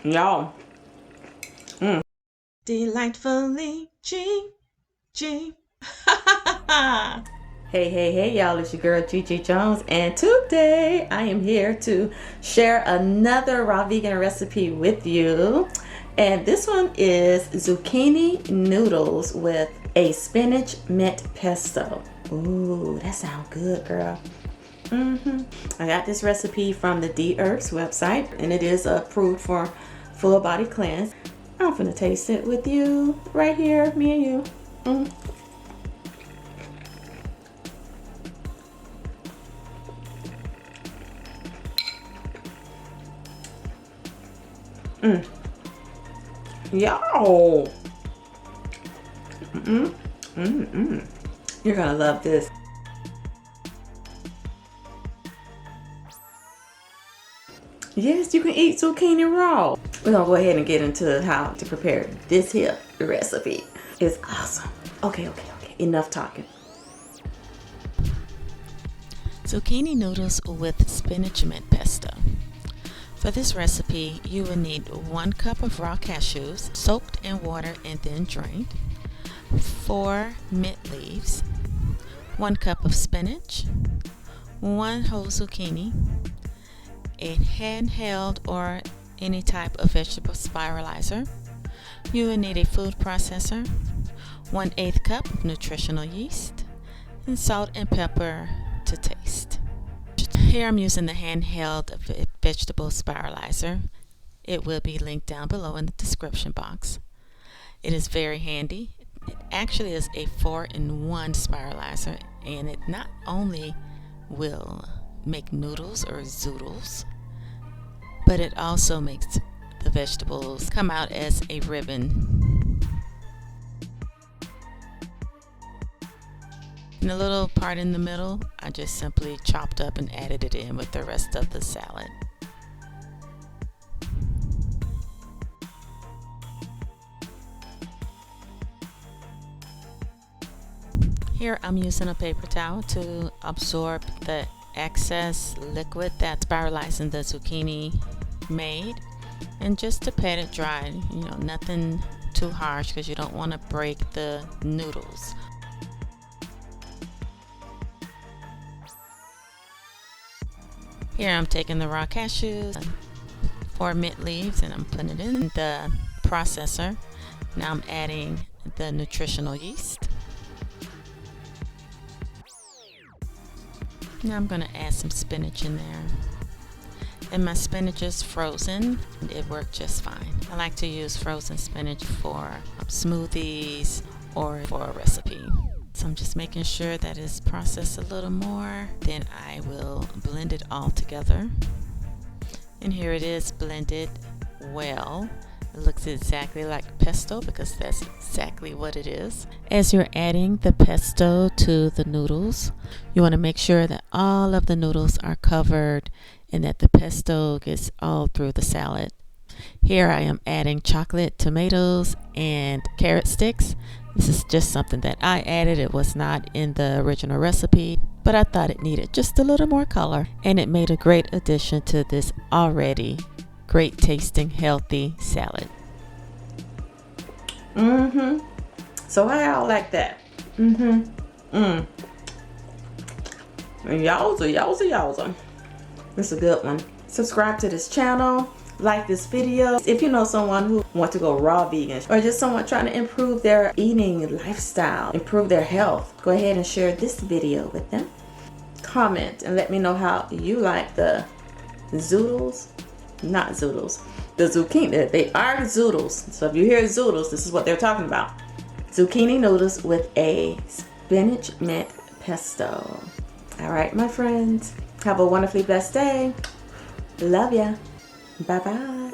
Y'all. Delightfully GG. Hey, y'all, it's your girl Gigi Jones, and today I am here to share another raw vegan recipe with you. And this one is zucchini noodles with a spinach mint pesto. Ooh, that sounds good, girl. I got this recipe from the D-Herbs website, and it is approved for full body cleanse. I'm gonna taste it with you right here, me and you. Yo. You're gonna love this. Yes, you can eat zucchini raw. We're gonna go ahead and get into how to prepare this here recipe. It's awesome. Okay. Enough talking. Zucchini noodles with spinach mint pesto. For this recipe, you will need 1 cup of raw cashews soaked in water and then drained, 4 mint leaves, 1 cup of spinach, 1 whole zucchini, a handheld or any type of vegetable spiralizer. You will need a food processor, 1/8 cup of nutritional yeast, and salt and pepper to taste. Here I'm using the handheld vegetable spiralizer. It will be linked down below in the description box. It is very handy. It actually is a 4-in-1 spiralizer, and it not only will make noodles or zoodles, but it also makes the vegetables come out as a ribbon. And the little part in the middle, I just simply chopped up and added it in with the rest of the salad. Here I'm using a paper towel to absorb the excess liquid that spiralizing the zucchini made, and just to pat it dry, nothing too harsh because you don't want to break the noodles. Here I'm taking the raw cashews, 4 mint leaves, and I'm putting it in the processor. Now I'm adding the nutritional yeast. Now I'm going to add some spinach in there. And my spinach is frozen. It worked just fine. I like to use frozen spinach for smoothies or for a recipe. So I'm just making sure that it's processed a little more. Then I will blend it all together. And here it is blended well. It looks exactly like pesto because that's exactly what it is. As you're adding the pesto to the noodles, you want to make sure that all of the noodles are covered and that the pesto gets all through the salad. Here I am adding chocolate tomatoes and carrot sticks. This is just something that I added. It was not in the original recipe, but I thought it needed just a little more color, and it made a great addition to this already great tasting healthy salad. So how y'all like that? Yowza. It's a good one. Subscribe to this channel. Like this video. If you know someone who wants to go raw vegan, or just someone trying to improve their eating lifestyle, improve their health, go ahead and share this video with them. Comment and let me know how you like the zoodles. Not zoodles. The zucchini. They are zoodles. So if you hear zoodles, this is what they're talking about. Zucchini noodles with a spinach mint pesto. All right, my friends. Have a wonderfully blessed day. Love ya. Bye-bye.